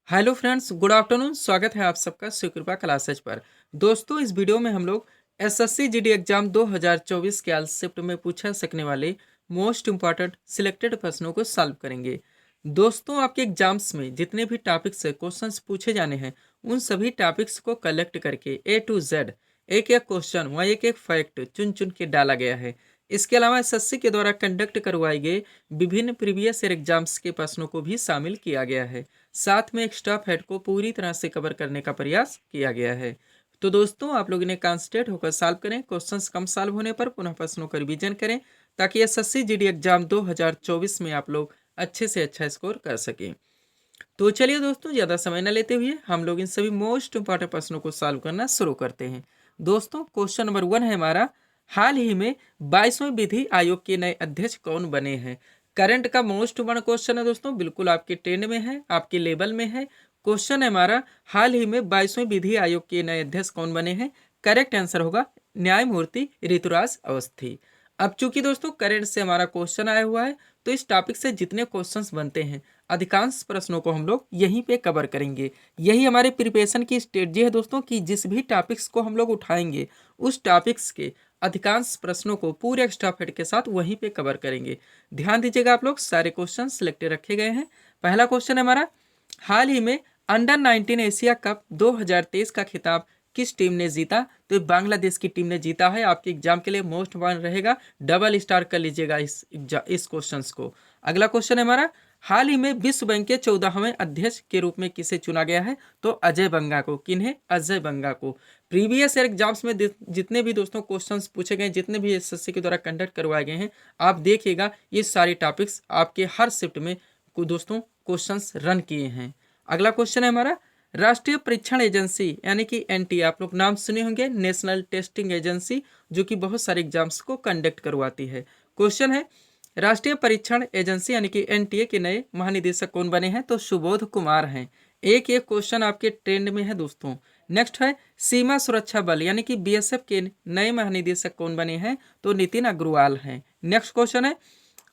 Hello friends, good afternoon. स्वागत है आप सबका सुकृपा क्लासेज पर। दोस्तों, इस वीडियो में हम लोग एसएससी जीडी एग्जाम 2024 के आल शिफ्ट में पूछा सकने वाले मोस्ट इंपॉर्टेंट सिलेक्टेड प्रश्नों को सॉल्व करेंगे। दोस्तों, आपके एग्जाम्स में जितने भी टॉपिक्स से क्वेश्चंस पूछे जाने हैं, उन सभी टॉपिक्स को कलेक्ट करके ए टू जेड एक एक क्वेश्चन व एक एक फैक्ट चुन चुन के डाला गया है। इसके अलावा एसएससी के द्वारा कंडक्ट करवाए गए विभिन्न प्रीवियस ईयर एग्जाम्स के प्रश्नों को भी शामिल किया गया है। साथ में एक स्टॉप हेड को पूरी तरह से कवर करने का प्रयास किया गया है। तो दोस्तों, आप लोग इन्हें कॉन्सेंट्रेट होकर सॉल्व करें। क्वेश्चंस कम सॉल्व होने पर पुनः प्रश्नों का रिवीजन करें, ताकि एसएससी जीडी एग्जाम 2024 में आप लोग अच्छे से अच्छा स्कोर कर सकें। तो चलिए दोस्तों, ज़्यादा समय न लेते हुए हम लोग इन सभी मोस्ट इंपॉर्टेंट प्रश्नों को सॉल्व करना शुरू करते हैं। दोस्तों, क्वेश्चन नंबर 1 है हमारा, हाल ही में 22वें विधि आयोग के नए अध्यक्ष कौन बने हैं। करंट का मोस्ट इंपॉर्टेंट क्वेश्चन है दोस्तों, बिल्कुल आपके ट्रेंड में है, आपके लेवल में है। क्वेश्चन है हमारा, हाल ही में 22वें विधि आयोग के नए अध्यक्ष कौन बने हैं। करेक्ट आंसर होगा न्यायमूर्ति ऋतुराज अवस्थी। अब चूंकि दोस्तों करंट से हमारा क्वेश्चन आया हुआ है, तो इस टॉपिक से जितने क्वेश्चंस बनते हैं, अधिकांश प्रश्नों को हम लोग यहीं पे कवर करेंगे। यही हमारे प्रिपरेशन की स्ट्रेटजी है दोस्तों, कि जिस भी टॉपिक्स को हम लोग उठाएंगे, उस टॉपिक्स के अधिकांश प्रश्नों को पूरे एक्स्ट्रा फेड के साथ वहीं पे कवर करेंगे। ध्यान दीजिएगा, आप लोग सारे क्वेश्चन सिलेक्टेड रखे गए हैं। पहला क्वेश्चन है हमारा, हाल ही में अंडर 19 एशिया कप 2023 का खिताब किस टीम ने जीता। तो बांग्लादेश की टीम ने जीता है। आपके एग्जाम के लिए मोस्ट वन रहेगा, डबल स्टार कर लीजिएगा इस क्वेश्चंस को। अगला क्वेश्चन है हमारा, हाल ही में विश्व बैंक के 14वें अध्यक्ष के रूप में किसे चुना गया है। तो अजय बंगा को। किन्हें? अजय बंगा को। प्रीवियस ईयर एग्जाम्स में जितने भी दोस्तों क्वेश्चंस पूछे गए, जितने भी एसएससी के द्वारा कंडक्ट करवाए गए हैं, आप देखिएगा ये सारे टॉपिक्स आपके हर शिफ्ट में दोस्तों क्वेश्चंस रन किए हैं। अगला क्वेश्चन है हमारा, राष्ट्रीय परीक्षण एजेंसी यानी कि एनटीए, आप लोग नाम सुने होंगे, नेशनल टेस्टिंग एजेंसी, जो कि बहुत सारे एग्जाम्स को कंडक्ट करवाती है। क्वेश्चन है, राष्ट्रीय परीक्षण एजेंसी यानी कि एनटीए के नए महानिदेशक कौन बने हैं। तो सुबोध कुमार हैं। एक एक क्वेश्चन आपके ट्रेंड में है दोस्तों। नेक्स्ट है, सीमा सुरक्षा बल यानी कि बीएसएफ के नए महानिदेशक कौन बने हैं। तो नितिन अग्रवाल हैं। नेक्स्ट क्वेश्चन है,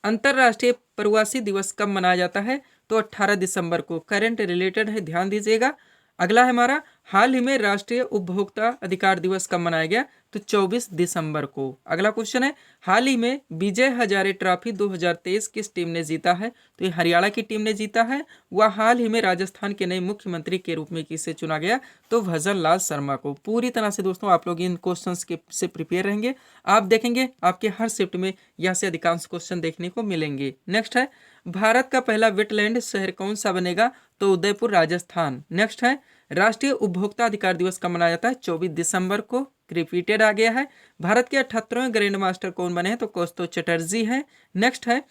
अंतर्राष्ट्रीय प्रवासी दिवस कब मनाया जाता है। तो 18 दिसंबर को। करंट रिलेटेड है, ध्यान दीजिएगा। अगला है हमारा, हाल ही में राष्ट्रीय उपभोक्ता अधिकार दिवस कब मनाया गया। तो 24 दिसंबर को। अगला क्वेश्चन है, हाल ही में विजय हजारे ट्रॉफी 2023 किस टीम ने जीता है। तो ये हरियाणा की टीम ने जीता है। वह हाल ही में राजस्थान के नए मुख्यमंत्री के रूप में किसे चुना गया। तो भजन लाल शर्मा को। पूरी तरह से दोस्तों आप लोग इन क्वेश्चंस के से प्रिपेयर रहेंगे। आप देखेंगे आपके हर शिफ्ट में यहाँ से अधिकांश क्वेश्चन देखने को मिलेंगे। नेक्स्ट है, भारत का पहला वेटलैंड शहर कौन सा बनेगा। तो उदयपुर, राजस्थान। नेक्स्ट है, राष्ट्रीय उपभोक्ता अधिकार दिवस कब मनाया जाता है। 24 दिसंबर को। रिपीटेड आ गया है। भारत के 78वें ग्रैंड मास्टर कौन बने हैं। तो कौस्तुभ चटर्जी हैं। नेक्स्ट है,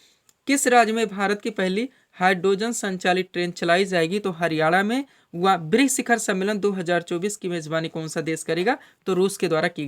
किस राज्य में भारत की पहली हाइड्रोजन संचालित ट्रेन चलाई जाएगी। तो हरियाणा में। वह ब्रिक्स शिखर सम्मेलन 2024 की मेजबानी कौन सा देश करेगा। तो रूस के द्वारा की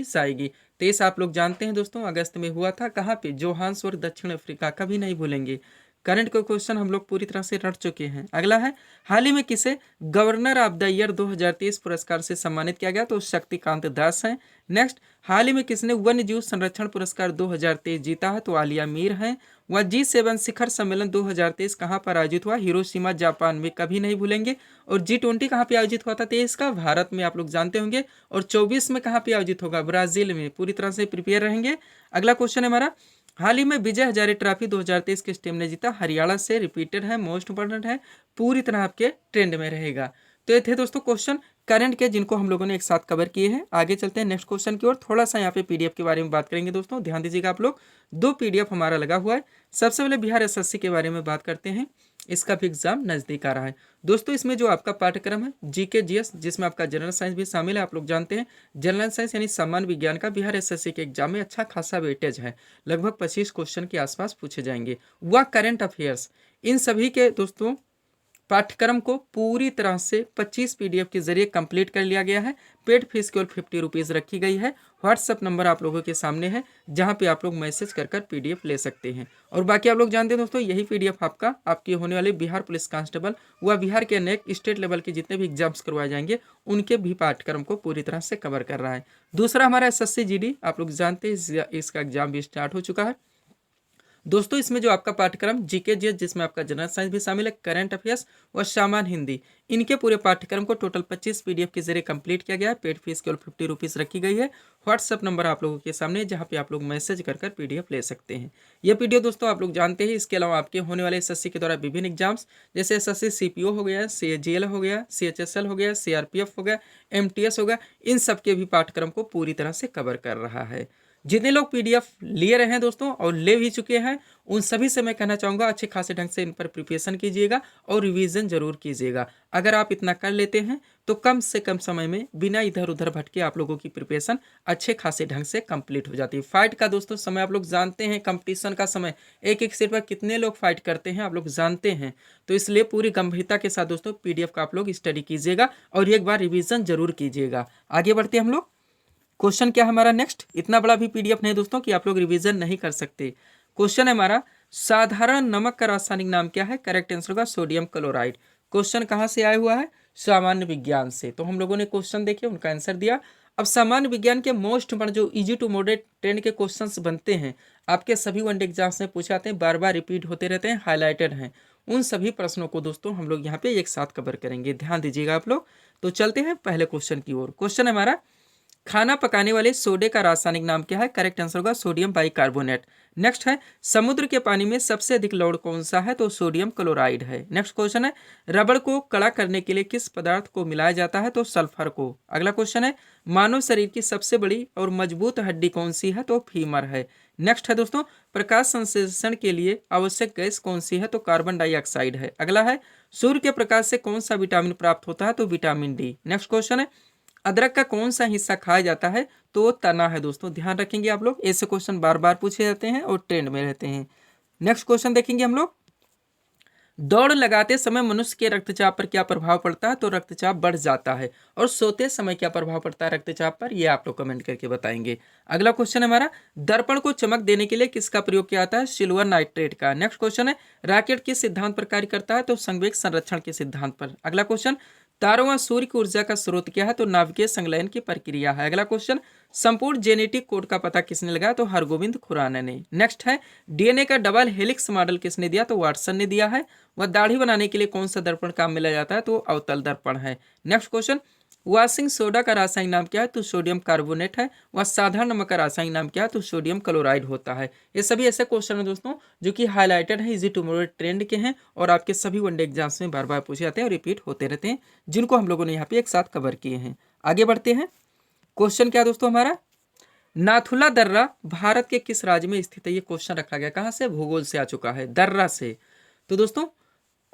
जाएगी। तेईस आप लोग जानते हैं दोस्तों, अगस्त में हुआ था। कहाँ पे? जोहान्सबर्ग, दक्षिण अफ्रीका। कभी नहीं भूलेंगे। करंट का क्वेश्चन हम लोग पूरी तरह से रट चुके हैं। अगला है, हाल ही में किसे गवर्नर ऑफ द ईयर 2023 पुरस्कार से सम्मानित किया गया। तो शक्तिकांत दास हैं। नेक्स्ट, हाल ही में किसने वन्य जीव संरक्षण पुरस्कार 2023 जीता है। तो आलिया मीर हैं। वह G7 शिखर सम्मेलन 2023 कहाँ पर आयोजित हुआ। हिरोशिमा, जापान में। कभी नहीं भूलेंगे। और G20 कहाँ पे आयोजित हुआ था। 23 का भारत में, आप लोग जानते होंगे। और 24 में कहाँ पे आयोजित होगा। ब्राजील में। पूरी तरह से प्रिपेयर रहेंगे। अगला क्वेश्चन है हमारा, हाल ही में विजय हजारे ट्रॉफी 2023 किस टीम ने जीता। हरियाणा से। रिपीटेड है, मोस्ट इंपॉर्टेंट है, पूरी तरह आपके ट्रेंड में रहेगा। तो ये थे दोस्तों क्वेश्चन करंट के, जिनको हम लोगों ने एक साथ कवर किए हैं। आगे चलते हैं नेक्स्ट क्वेश्चन की ओर। थोड़ा सा यहाँ पे पीडीएफ के बारे में बात करेंगे दोस्तों, ध्यान दीजिएगा आप लोग। 2 पीडीएफ हमारा लगा हुआ है। सबसे पहले बिहार एसएससी के बारे में बात करते हैं। इसका भी एग्जाम नजदीक आ रहा है दोस्तों। इसमें जो आपका पाठ्यक्रम है जीके जीएस, जिसमें आपका जनरल साइंस भी शामिल है। आप लोग जानते हैं जनरल साइंस यानी सामान्य विज्ञान का बिहार एसएससी के एग्जाम में अच्छा खासा वेटेज है। लगभग 25 क्वेश्चन के आसपास पूछे जाएंगे। वह करंट अफेयर्स, इन सभी के दोस्तों पाठ्यक्रम को पूरी तरह से 25 पीडीएफ के जरिए कंप्लीट कर लिया गया है। पेड फीस केवल 50 रुपीज़ रखी गई है। व्हाट्सअप नंबर आप लोगों के सामने है, जहां पे आप लोग मैसेज कर पीडीएफ ले सकते हैं। और बाकी आप लोग जानते हैं दोस्तों, यही पीडीएफ आपका आपके होने वाले बिहार पुलिस कांस्टेबल व बिहार के अनेक स्टेट लेवल के जितने भी एग्जाम्स करवाए जाएंगे, उनके भी पाठ्यक्रम को पूरी तरह से कवर कर रहा है। दूसरा हमारा एसएससी जीडी, आप लोग जानते हैं इसका एग्जाम भी स्टार्ट हो चुका है। दोस्तों इसमें जो आपका पाठ्यक्रम जीके जीएस, जिसमें आपका जनरल साइंस भी शामिल है, करंट अफेयर्स और सामान्य हिंदी, इनके पूरे पाठ्यक्रम को टोटल 25 पीडीएफ के जरिए कंप्लीट किया गया है। पेड फीस केवल 50 रुपीज़ रखी गई है। व्हाट्सअप नंबर आप लोगों के सामने, जहाँ पे आप लोग मैसेज कर पीडीएफ ले सकते हैं। ये पीडीएफ दोस्तों आप लोग जानते हैं, इसके अलावा आपके होने वाले एसएससी के द्वारा विभिन्न एग्जाम्स, जैसे एसएससी सीपीओ हो गया, सीजीएल हो गया, सीएचएसएल हो गया, सीआरपीएफ हो गया, एमटीएस हो गया, इन सब के भी पाठ्यक्रम को पूरी तरह से कवर कर रहा है। जितने लोग पीडीएफ ले रहे हैं दोस्तों और ले भी चुके हैं, उन सभी से मैं कहना चाहूँगा अच्छे खासे ढंग से इन पर प्रिपरेशन कीजिएगा और रिवीजन जरूर कीजिएगा। अगर आप इतना कर लेते हैं तो कम से कम समय में बिना इधर उधर भटके आप लोगों की प्रिपरेशन अच्छे खासे ढंग से कंप्लीट हो जाती है। फाइट का दोस्तों समय आप लोग जानते हैं, कंपटीशन का समय, एक एक सीट पर कितने लोग फाइट करते हैं आप लोग जानते हैं। तो इसलिए पूरी गंभीरता के साथ दोस्तों पीडीएफ का आप लोग स्टडी कीजिएगा और एक बार रिविजन जरूर कीजिएगा। आगे बढ़ते हम लोग। क्वेश्चन क्या है हमारा नेक्स्ट, इतना बड़ा भी पीडीएफ नहीं दोस्तों कि आप लोग रिवीजन नहीं कर सकते। क्वेश्चन है हमारा, साधारण नमक का रासायनिक नाम क्या है? करेक्ट आंसर होगा सोडियम क्लोराइड। क्वेश्चन कहाँ से आया हुआ है? सामान्य विज्ञान से। तो हम लोगों ने क्वेश्चन देखे, उनका आंसर दिया। अब सामान्य विज्ञान के मोस्ट इंपोर्टेंट जो इजी टू मॉडरेट ट्रेंड के क्वेश्चंस बनते हैं, आपके सभी वनडे एग्जाम्स में पूछे जाते हैं, बार बार रिपीट होते रहते हैं, हाईलाइटेड हैं, उन सभी प्रश्नों को दोस्तों हम लोग यहाँ पे एक साथ कवर करेंगे। ध्यान दीजिएगा आप लोग। तो चलते हैं पहले क्वेश्चन की ओर। क्वेश्चन है हमारा, खाना पकाने वाले सोडे का रासायनिक नाम क्या है? करेक्ट आंसर होगा सोडियम बाइकार्बोनेट। नेक्स्ट है, समुद्र के पानी में सबसे अधिक लवण कौन सा है? तो सोडियम क्लोराइड है। नेक्स्ट क्वेश्चन है, रबड़ को कड़ा करने के लिए किस पदार्थ को मिलाया जाता है? तो सल्फर को। अगला क्वेश्चन है, मानव शरीर की सबसे बड़ी और मजबूत हड्डी कौन सी है? तो फीमर है। नेक्स्ट है दोस्तों, प्रकाश संश्लेषण के लिए आवश्यक गैस कौन सी है? तो कार्बन डाइऑक्साइड है। अगला है, सूर्य के प्रकाश से कौन सा विटामिन प्राप्त होता है? तो विटामिन डी। नेक्स्ट क्वेश्चन है, अदरक का कौन सा हिस्सा खाया जाता है? तो तना है दोस्तों। ध्यान रखेंगे आप लोग, ऐसे क्वेश्चन बार बार पूछे जाते हैं और ट्रेंड में रहते हैं। नेक्स्ट क्वेश्चन देखेंगे हम लोग, दौड़ लगाते समय मनुष्य के रक्तचाप पर क्या प्रभाव पड़ता है? तो रक्तचाप बढ़ जाता है। और सोते समय क्या प्रभाव पड़ता है रक्तचाप पर? ये आप लोग कमेंट करके बताएंगे। अगला क्वेश्चन है हमारा, दर्पण को चमक देने के लिए किसका प्रयोग किया जाता है? सिल्वर नाइट्रेट का। नेक्स्ट क्वेश्चन है, रॉकेट किस सिद्धांत पर कार्य करता है? तो संवेग संरक्षण के सिद्धांत पर। अगला क्वेश्चन, तारों व सूर्य की ऊर्जा का स्रोत क्या है? तो नाभिकीय संलयन की प्रक्रिया है। अगला क्वेश्चन, संपूर्ण जेनेटिक कोड का पता किसने लगाया? तो हरगोविंद खुराना ने। नेक्स्ट है, डीएनए का डबल हेलिक्स मॉडल किसने दिया? तो वाटसन ने दिया है। वह दाढ़ी बनाने के लिए कौन सा दर्पण काम में लाया जाता है? तो अवतल दर्पण है। नेक्स्ट क्वेश्चन, वाशिंग सोडा का रासायनिक नाम क्या है? तो सोडियम कार्बोनेट है। वह साधारण नमक का रासायनिक नाम क्या है? तो सोडियम क्लोराइड होता है। ये सभी ऐसे क्वेश्चन है दोस्तों जो कि हाईलाइटेड है, इजी टू मॉडरेट ट्रेंड के हैं और आपके सभी वनडे एग्जाम्स में बार बार पूछे जाते हैं और रिपीट होते रहते हैं, जिनको हम लोगों ने यहाँ पे एक साथ कवर किए हैं। आगे बढ़ते हैं। क्वेश्चन क्या दोस्तों हमारा, नाथुला दर्रा भारत के किस राज्य में स्थित है? ये क्वेश्चन रखा गया, कहाँ से? भूगोल से आ चुका है, दर्रा से। तो दोस्तों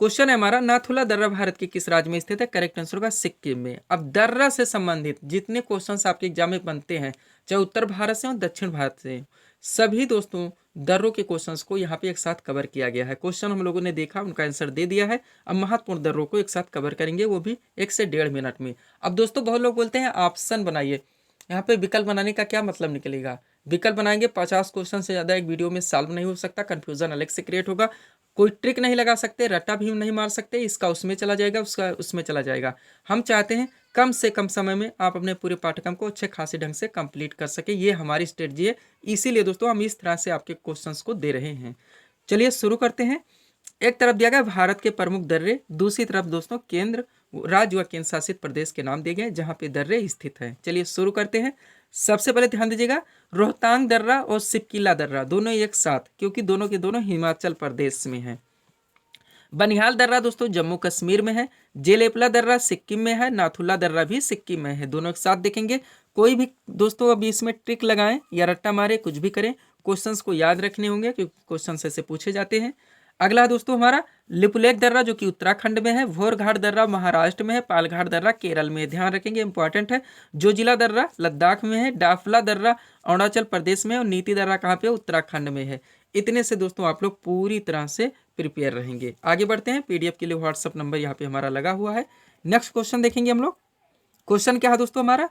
क्वेश्चन है हमारा, नाथुला दर्रा भारत के किस राज्य में स्थित है? करेक्ट आंसर होगा सिक्किम में। अब दर्रा से संबंधित जितने क्वेश्चंस आपके एग्जाम में बनते हैं, चाहे उत्तर भारत से हो दक्षिण भारत से, सभी दोस्तों दर्रों के क्वेश्चंस को यहाँ पे एक साथ कवर किया गया है। क्वेश्चन हम लोगों ने देखा, उनका आंसर दे दिया है। अब महत्वपूर्ण दर्रों को एक साथ कवर करेंगे, वो भी 1 से 1.5 मिनट में। अब दोस्तों बहुत लोग बोलते हैं ऑप्शन बनाइए, यहाँ पे विकल्प बनाने का क्या मतलब निकलेगा? विकल्प बनाएंगे 50 क्वेश्चन से ज़्यादा एक वीडियो में सॉल्व नहीं हो सकता, कंफ्यूजन अलग से क्रिएट होगा, कोई ट्रिक नहीं लगा सकते, रट्टा भी नहीं मार सकते, इसका उसमें चला जाएगा, उसका उसमें चला जाएगा। हम चाहते हैं कम से कम समय में आप अपने पूरे पाठ्यक्रम को अच्छे खासे ढंग से कंप्लीट कर सके, ये हमारी स्ट्रेटजी है। इसीलिए दोस्तों हम इस तरह से आपके क्वेश्चंस को दे रहे हैं। चलिए शुरू करते हैं। एक तरफ दिया गया भारत के प्रमुख दर्रे, दूसरी तरफ दोस्तों केंद्र, राज्य व केंद्र शासित प्रदेश के नाम दिए गए जहाँ पे दर्रे स्थित हैं। चलिए शुरू करते हैं। सबसे पहले ध्यान दीजिएगा, रोहतांग दर्रा और सिपकिला दर्रा दोनों एक साथ, क्योंकि दोनों के दोनों हिमाचल प्रदेश में हैं। बनिहाल दर्रा दोस्तों जम्मू कश्मीर में है, जेलेपला दर्रा सिक्किम में है, नाथुला दर्रा भी सिक्किम में है, दोनों एक साथ देखेंगे। कोई भी दोस्तों अभी इसमें ट्रिक लगाएं या रट्टा मारे, कुछ भी करें, क्वेश्चंस को याद रखने होंगे क्योंकि क्वेश्चंस ऐसे पूछे जाते हैं। अगला दोस्तों हमारा लिपुलेख दर्रा जो कि उत्तराखंड में है, भोरघाट दर्रा महाराष्ट्र में है, पालघाट दर्रा केरल में है, ध्यान रखेंगे, इंपॉर्टेंट है। जोजिला दर्रा लद्दाख में है, डाफला दर्रा अरुणाचल प्रदेश में है और नीति दर्रा कहाँ पे? उत्तराखंड में है। इतने से दोस्तों आप लोग पूरी तरह से प्रिपेयर रहेंगे। आगे बढ़ते हैं। पीडीएफ के लिए व्हाट्सअप नंबर यहाँ पे हमारा लगा हुआ है। नेक्स्ट क्वेश्चन देखेंगे हम लोग। क्वेश्चन क्या है दोस्तों हमारा,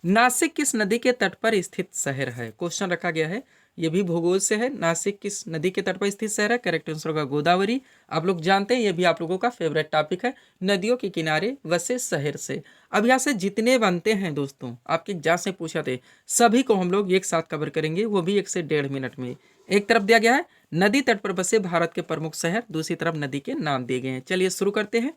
नासिक किस नदी के तट पर स्थित शहर है? क्वेश्चन रखा गया है, ये भी भूगोल से है। नासिक किस नदी के तट पर स्थित शहर है? करेक्ट आंसर होगा गोदावरी। आप लोग जानते हैं, ये भी आप लोगों का फेवरेट टॉपिक है, नदियों के किनारे वसे शहर से। अब यहाँ से जितने बनते हैं दोस्तों आपके एग्जाम से पूछा थे, सभी को हम लोग एक साथ कवर करेंगे, वो भी 1 से 1.5 मिनट में। एक तरफ दिया गया है नदी तट पर बसे भारत के प्रमुख शहर, दूसरी तरफ नदी के नाम दिए गए हैं। चलिए शुरू करते हैं।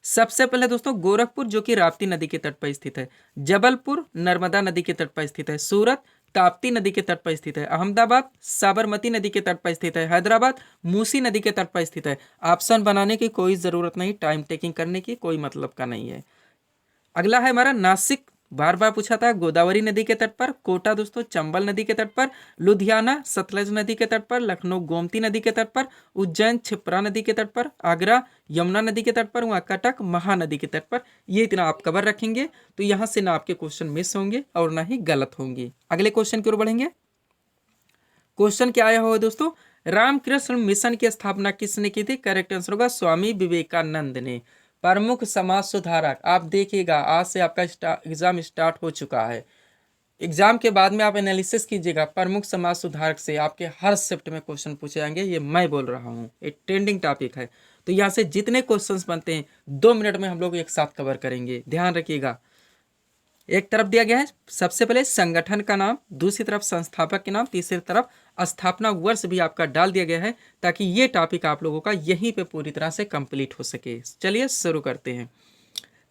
सबसे पहले दोस्तों गोरखपुर जो कि राप्ती नदी के तट पर स्थित है, जबलपुर नर्मदा नदी के तट पर स्थित है, सूरत ताप्ती नदी के तट पर स्थित है, अहमदाबाद साबरमती नदी के तट पर स्थित है, हैदराबाद मूसी नदी के तट पर स्थित है। ऑप्शन बनाने की कोई ज़रूरत नहीं, टाइम टेकिंग करने की कोई मतलब का नहीं है। अगला है हमारा नासिक, बार बार पूछा था, गोदावरी नदी के तट पर, कोटा दोस्तों चंबल नदी के तट पर, लुधियाना सतलज नदी के तट पर, लखनऊ गोमती नदी के तट पर, उज्जैन क्षिप्रा नदी के तट पर, आगरा यमुना नदी के तट पर, वहाँ कटक महानदी के तट पर। ये इतना आप कवर रखेंगे तो यहाँ से ना आपके क्वेश्चन मिस होंगे और ना ही गलत होंगे। अगले क्वेश्चन की ओर बढ़ेंगे। क्वेश्चन क्या आया होगा दोस्तों, रामकृष्ण मिशन की स्थापना किसने की थी? करेक्ट आंसर होगा स्वामी विवेकानंद ने। प्रमुख समाज सुधारक, आप देखिएगा आज से आपका एग्जाम स्टार्ट हो चुका है। एग्जाम के बाद में आप एनालिसिस कीजिएगा, प्रमुख समाज सुधारक से आपके हर शिफ्ट में क्वेश्चन पूछे जाएंगे। ये मैं बोल रहा हूँ, एक ट्रेंडिंग टॉपिक है। तो यहाँ से जितने क्वेश्चंस बनते हैं 2 मिनट में हम लोग एक साथ कवर करेंगे, ध्यान रखिएगा। एक तरफ दिया गया है सबसे पहले संगठन का नाम, दूसरी तरफ संस्थापक के नाम, तीसरी तरफ स्थापना वर्ष भी आपका डाल दिया गया है, ताकि ये टॉपिक आप लोगों का यहीं पे पूरी तरह से कंप्लीट हो सके। चलिए शुरू करते हैं।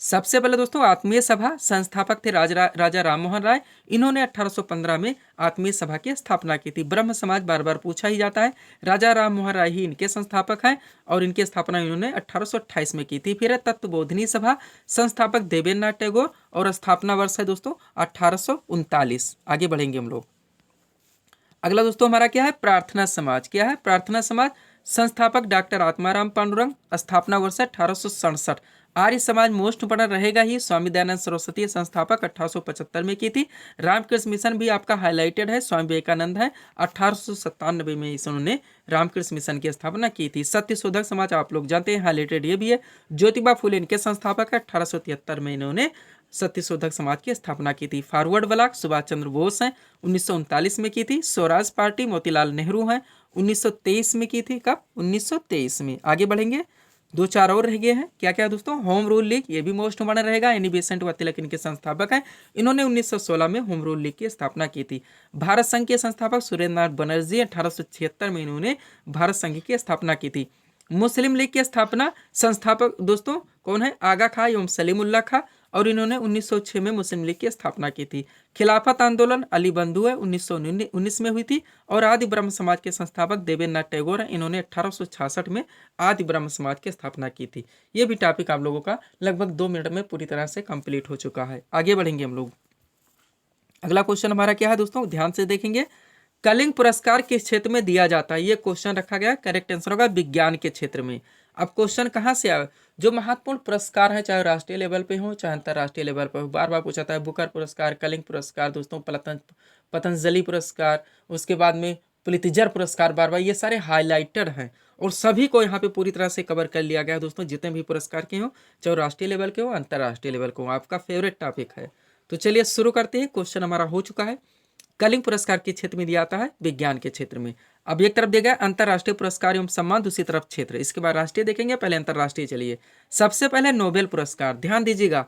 सबसे पहले दोस्तों आत्मीय सभा, संस्थापक थे राजा राममोहन राय। इन्होंने 1815 में आत्मीय सभा की स्थापना की थी। ब्रह्म समाज बार बार पूछा ही जाता है, राजा राममोहन राय ही इनके संस्थापक हैं और इनकी स्थापना इन्होंने 1828 में की थी। फिर है तत्वबोधिनी सभा, संस्थापक देवेंद्रनाथ टैगोर और स्थापना वर्ष है दोस्तों 1839। आगे बढ़ेंगे हम लोग। अगला दोस्तों हमारा क्या है, प्रार्थना समाज। क्या है प्रार्थना समाज, संस्थापक डॉक्टर आत्माराम पांडुरंग, स्थापना वर्ष 1867। आर्य समाज मोस्ट इंपोर्टेंट रहेगा ही, स्वामी दयानंद सरस्वती संस्थापक 1875 में की थी। रामकृष्ण मिशन भी आपका हाईलाइटेड है, स्वामी विवेकानंद है, 1897 में इन्होंने रामकृष्ण मिशन की स्थापना की थी। सत्यशोधक समाज आप लोग जानते हैं, हाईलाइटेड ये भी है, ज्योतिबा फुले इनके संस्थापक है, 1873 में इन्होंने सत्यशोधक समाज की स्थापना की थी। फॉरवर्ड ब्लॉक सुभाष चंद्र बोस हैं, 1939 में की थी। स्वराज पार्टी मोतीलाल नेहरू हैं, 1923 में की थी। कब? 1923 में। आगे बढ़ेंगे, 2-4 और रह गए हैं। क्या क्या दोस्तों, होम रूल लीग, ये भी मोस्ट बना रहेगा, एनी बेसेंट व तिलक इनके संस्थापक हैं। इन्होंने 1916 में होम रूल लीग की स्थापना की थी। भारत संघ के संस्थापक सुरेंद्र नाथ बनर्जी, 1876 में इन्होंने भारत संघ की स्थापना की थी। मुस्लिम लीग की स्थापना संस्थापक दोस्तों कौन है? आगा खां एवं सलीमुल्लाह खां, और इन्होंने 1906 में मुस्लिम लीग की स्थापना की थी। खिलाफत आंदोलन अली बंधु है, 1919 में हुई थी। और आदि ब्रह्म समाज के संस्थापक देवेंद्रनाथ टैगोर हैं, इन्होंने 1866 में आदि ब्रह्म समाज की स्थापना की थी। ये भी टॉपिक आप लोगों का लगभग 2 मिनट में पूरी तरह से कंप्लीट हो चुका है। आगे बढ़ेंगे हम लोग। अगला क्वेश्चन हमारा क्या है दोस्तों, ध्यान से देखेंगे। कलिंग पुरस्कार किस क्षेत्र में दिया जाता है? ये क्वेश्चन रखा गया, करेक्ट आंसर होगा विज्ञान के क्षेत्र में। अब क्वेश्चन कहाँ से आए? जो महत्वपूर्ण पुरस्कार है, चाहे राष्ट्रीय लेवल पे हो चाहे अंतर्राष्ट्रीय लेवल पे हो, बार बार पूछा था। बुकर पुरस्कार, कलिंग पुरस्कार दोस्तों, पतंजलि पुरस्कार, उसके बाद में पुलित्जर पुरस्कार, बार बार ये सारे हाईलाइटेड हैं और सभी को यहाँ पे पूरी तरह से कवर कर लिया गया दोस्तों। जितने भी पुरस्कार के हो, चाहे राष्ट्रीय लेवल के हो अंतर्राष्ट्रीय लेवल के हो, आपका फेवरेट टॉपिक है। तो चलिए शुरू करते हैं। क्वेश्चन हमारा हो चुका है, कलिंग पुरस्कार के क्षेत्र में दिया जाता है विज्ञान के क्षेत्र में। अब एक तरफ देगा अंतर्राष्ट्रीय पुरस्कार एवं सम्मान, दूसरी तरफ क्षेत्र, इसके बाद राष्ट्रीय देखेंगे, पहले अंतर्राष्ट्रीय। चलिए सबसे पहले नोबेल पुरस्कार, ध्यान दीजिएगा,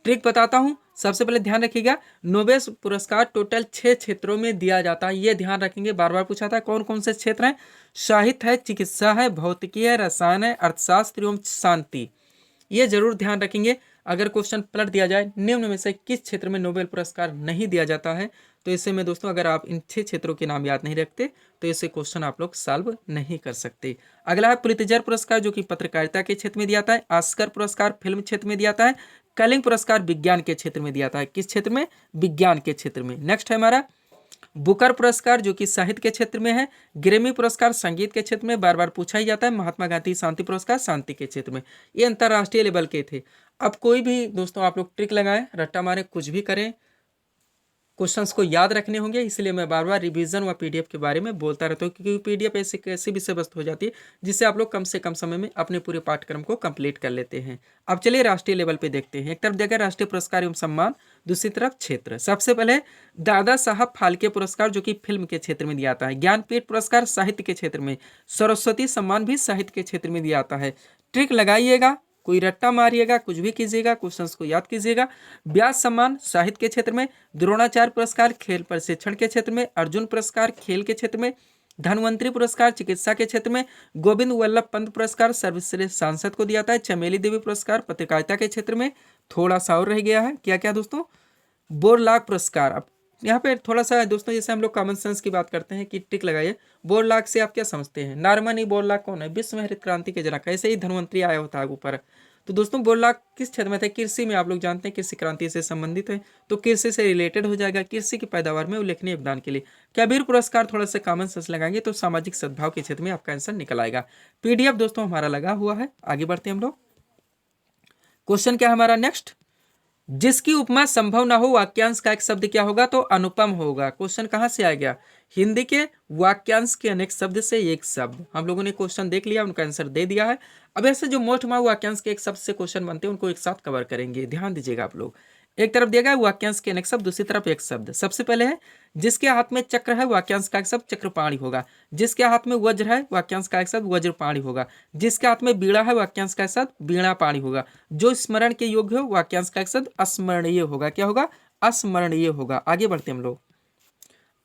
ट्रिक बताता हूं, सबसे पहले ध्यान रखिएगा। नोबेल पुरस्कार टोटल 6 क्षेत्रों में दिया जाता है, ये ध्यान रखेंगे। बार बार पूछा था कौन कौन से क्षेत्र हैं, साहित्य है, चिकित्सा है, भौतिकी है, रसायन है, अर्थशास्त्र एवं शांति। ये जरूर ध्यान रखेंगे। अगर क्वेश्चन पलट दिया जाए निम्न में से किस क्षेत्र में नोबेल पुरस्कार नहीं दिया जाता है, तो इससे में दोस्तों अगर आप इन 6 क्षेत्रों के नाम याद नहीं रखते तो इसे क्वेश्चन आप लोग सॉल्व नहीं कर सकते। अगला है पुलित्जर पुरस्कार, जो कि पत्रकारिता के क्षेत्र में दिया जाता है। ऑस्कर पुरस्कार फिल्म क्षेत्र में दिया जाता है। कलिंग पुरस्कार विज्ञान के क्षेत्र में दिया जाता है। किस क्षेत्र में? विज्ञान के क्षेत्र में। नेक्स्ट है हमारा बुकर पुरस्कार, जो कि साहित्य के क्षेत्र में है। ग्रेमी पुरस्कार संगीत के क्षेत्र में, बार बार पूछा ही जाता है। महात्मा गांधी शांति पुरस्कार शांति के क्षेत्र में। ये अंतर्राष्ट्रीय लेवल के थे। अब कोई भी दोस्तों आप लोग ट्रिक लगाएं, रट्टा मारें, कुछ भी करें, क्वेश्चंस को याद रखने होंगे। इसलिए मैं बार बार रिवीजन व पीडीएफ के बारे में बोलता रहता हूँ, क्योंकि पीडीएफ ऐसी विषय वस्तु हो जाती है जिससे आप लोग कम से कम समय में अपने पूरे पाठ्यक्रम को कंप्लीट कर लेते हैं। अब चलिए राष्ट्रीय लेवल पे देखते हैं। एक तरफ देखा राष्ट्रीय पुरस्कार एवं सम्मान, दूसरी तरफ क्षेत्र। सबसे पहले दादा साहब फाल्के पुरस्कार, जो कि फिल्म के क्षेत्र में दिया जाता है। ज्ञानपीठ पुरस्कार साहित्य के क्षेत्र में। सरस्वती सम्मान भी साहित्य के क्षेत्र में दिया जाता है। ट्रिक लगाइएगा, कोई रट्टा मारिएगा, कुछ भी कीजिएगा, क्वेश्चंस को याद कीजिएगा। व्यास सम्मान साहित्य के क्षेत्र में। द्रोणाचार्य पुरस्कार खेल प्रशिक्षण के क्षेत्र में। अर्जुन पुरस्कार खेल के क्षेत्र में। धनवंतरी पुरस्कार चिकित्सा के क्षेत्र में गोविंद वल्लभ पंत पुरस्कार सर्वश्रेष्ठ सांसद को दिया था। चमेली देवी पुरस्कार पत्रकारिता के क्षेत्र में थोड़ा सा और रह गया है। क्या क्या दोस्तों? बोरलाग पुरस्कार। अब यहाँ पे थोड़ा सा दोस्तों, जैसे हम लोग कॉमन सेंस की बात करते हैं कि टिक लगाइए, बोरलाग से आप क्या समझते हैं? नारमनी बोरलाग कौन है? विश्व में हरित क्रांति के जनक। ऐसे ही धनवंतरी आया होता है ऊपर। तो दोस्तों बोरलाग किस क्षेत्र में थे? कृषि में। आप लोग जानते हैं कृषि क्रांति से संबंधित है, तो कृषि से रिलेटेड हो जाएगा, कृषि की पैदावार में उल्लेखनीय योगदान के लिए। कबीर पुरस्कार थोड़ा सा कॉमन सेंस लगाएंगे तो सामाजिक सद्भाव के क्षेत्र में आपका आंसर निकल आएगा। पीडीएफ दोस्तों हमारा लगा हुआ है, आगे बढ़ते हैं हम लोग। क्वेश्चन क्या है हमारा नेक्स्ट? जिसकी उपमा संभव ना हो वाक्यांश का एक शब्द क्या होगा? तो अनुपम होगा। क्वेश्चन कहां से आ गया? हिंदी के वाक्यांश के अनेक शब्द से एक शब्द। हम लोगों ने क्वेश्चन देख लिया, उनका आंसर दे दिया है। अब ऐसे जो मोस्ट मार्क वाक्यांश के एक शब्द से क्वेश्चन बनते हैं उनको एक साथ कवर करेंगे, ध्यान दीजिएगा आप लोग। एक तरफ दिया गया वाक्यांश के अनेक शब्द, दूसरी तरफ एक शब्द। सबसे पहले है जिसके हाथ में चक्र है, वाक्यांश का एक शब्द चक्रपाणी होगा। जिसके हाथ में वज्र है, वाक्यांश का एक शब्द वज्रपाणी होगा। जिसके हाथ में बीड़ा है, वाक्यांश का एक शब्द बीणापाणी होगा। जो स्मरण के योग्य हो, वाक्यांश का एक शब्द अस्मरणीय होगा। क्या होगा? अस्मरणीय होगा। आगे बढ़ते हम लोग।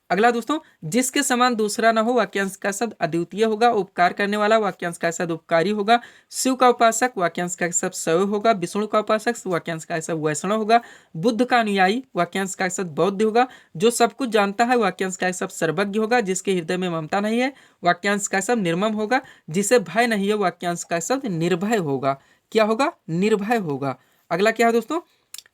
अगला दोस्तों, जिसके समान दूसरा ना हो, वाक्यांश का शब्द अद्वितीय होगा। उपकार करने वाला, वाक्यांश का शब्द उपकारी होगा। शिव का उपासक, वाक्यांश का शब्द शैव होगा। विष्णु का उपासक, वाक्यांश का शब्द वैष्णव होगा। बुद्ध का अनुयायी, वाक्यांश का शब्द बौद्ध होगा। जो सब कुछ जानता है, वाक्यांश का शब्द सर्वज्ञ होगा। जिसके हृदय में ममता नहीं है, वाक्यांश का शब्द निर्मम होगा। जिसे भय नहीं है, वाक्यांश का शब्द निर्भय होगा। क्या होगा? निर्भय होगा। अगला क्या है दोस्तों?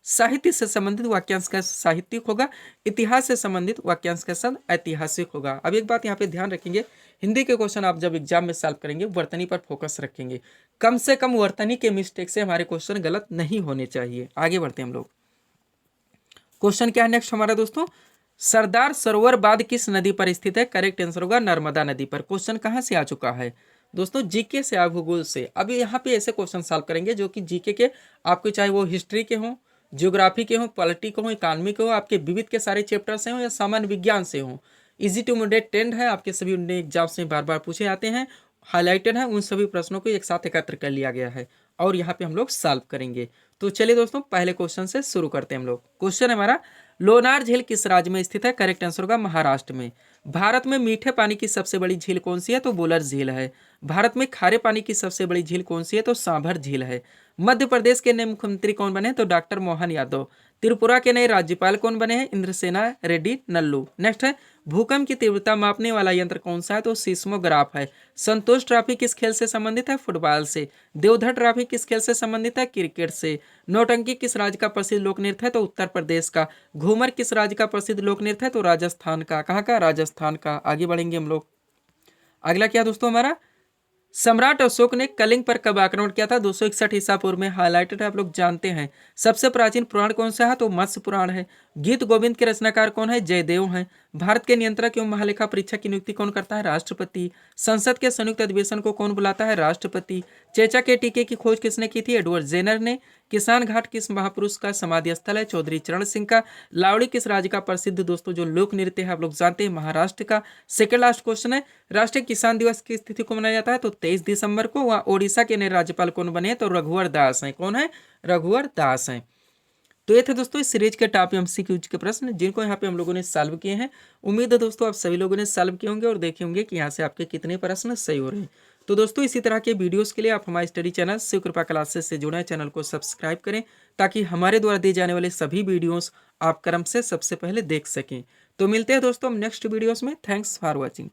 साहित्य से संबंधित वाक्यांश का साहित्यिक होगा। इतिहास से संबंधित वाक्यांश का शब्द ऐतिहासिक होगा। अब एक बात यहाँ पे ध्यान रखेंगे, हिंदी के क्वेश्चन आप जब एग्जाम में सॉल्व करेंगे वर्तनी पर फोकस रखेंगे। कम से कम वर्तनी के मिस्टेक से हमारे क्वेश्चन गलत नहीं होने चाहिए। आगे बढ़ते हैं हम लोग। क्वेश्चन क्या है नेक्स्ट हमारा दोस्तों? सरदार सरोवर बांध किस नदी पर स्थित है? करेक्ट आंसर होगा नर्मदा नदी पर। क्वेश्चन कहां से आ चुका है दोस्तों? जीके से, भूगोल से। अब यहाँ पे ऐसे क्वेश्चन सॉल्व करेंगे जो कि जीके के आपके, चाहे वो हिस्ट्री के हों, ज्योग्राफी के हों, पॉलिटी के हों, इकोनॉमी के हों, आपके विविध के सारे चैप्टर से हों या सामान्य विज्ञान से हों। इजी टू मॉडरेट ट्रेंड है, आपके सभी एग्जाम्स में बार बार पूछे जाते हैं, हाईलाइटेड है। उन सभी प्रश्नों को एक साथ एकत्र कर लिया गया है और यहाँ पे हम लोग सॉल्व करेंगे। तो चलिए दोस्तों पहले क्वेश्चन से शुरू करते हैं हम लोग। क्वेश्चन है हमारा, लोनार झील किस राज्य में स्थित है? करेक्ट आंसर होगा महाराष्ट्र में। भारत में मीठे पानी की सबसे बड़ी झील कौन सी है? तो बुलर झील है। भारत में खारे पानी की सबसे बड़ी झील कौन सी है? तो सांभर झील है। मध्य प्रदेश के नए मुख्यमंत्री कौन बने? तो डॉक्टर मोहन यादव। त्रिपुरा के नए राज्यपाल कौन बने हैं? इंद्रसेना रेड्डी नल्लू। नेक्स्ट है, भूकंप की तीव्रता मापने वाला यंत्र कौन सा है? तो सीस्मोग्राफ है। संतोष ट्रॉफी किस खेल से संबंधित है? फुटबॉल से। देवधर ट्रॉफी किस खेल से संबंधित है? क्रिकेट से। नौटंकी किस राज्य का प्रसिद्ध लोक नृत्य है? तो उत्तर प्रदेश का। घूमर किस राज्य का प्रसिद्ध लोक नृत्य है? तो राजस्थान का। कहाँ का? राजस्थान का। आगे बढ़ेंगे हम लोग। अगला क्या दोस्तों हमारा, सम्राट अशोक ने कलिंग पर कब आक्रमण किया था? 261 ईसा पूर्व में। हाईलाइटेड है, आप लोग जानते हैं। सबसे प्राचीन पुराण कौन सा है? तो मत्स्य पुराण है। गीत गोविंद के रचनाकार कौन है? जयदेव हैं। भारत के नियंत्रक एवं महालेखा परीक्षक की नियुक्ति कौन करता है? राष्ट्रपति। संसद के संयुक्त अधिवेशन को कौन बुलाता है? राष्ट्रपति। चेचा के टीके की खोज किसने की थी? एडवर्ड जेनर ने। किसान घाट किस महापुरुष का समाधि स्थल है? चौधरी चरण सिंह का। लावड़ी किस राज्य का प्रसिद्ध दोस्तों जो लोक नृत्य है आप लोग जानते हैं? महाराष्ट्र का। सेकंड लास्ट क्वेश्चन है, राष्ट्रीय किसान दिवस की तिथि को मनाया जाता है? तो 23 दिसंबर को। वहाँ ओडिशा के नए राज्यपाल कौन बने हैं? तो रघुवर दास हैं। कौन है? रघुवर दास हैं। तो ये थे दोस्तों इस सीरीज के टॉप एमसीक्यूज के प्रश्न जिनको यहाँ पे हम लोगों ने सॉल्व किए हैं। उम्मीद है दोस्तों आप सभी लोगों ने सॉल्व किए होंगे और देखे होंगे कि यहाँ से आपके कितने प्रश्न सही हो रहे हैं। तो दोस्तों इसी तरह के वीडियोस के लिए आप हमारे स्टडी चैनल शिव कृपा क्लासेस से जुड़े, चैनल को सब्सक्राइब करें ताकि हमारे द्वारा दिए जाने वाले सभी वीडियोस आप क्रम से सबसे पहले देख सकें। तो मिलते हैं दोस्तों हम नेक्स्ट वीडियोस में। Thanks for watching.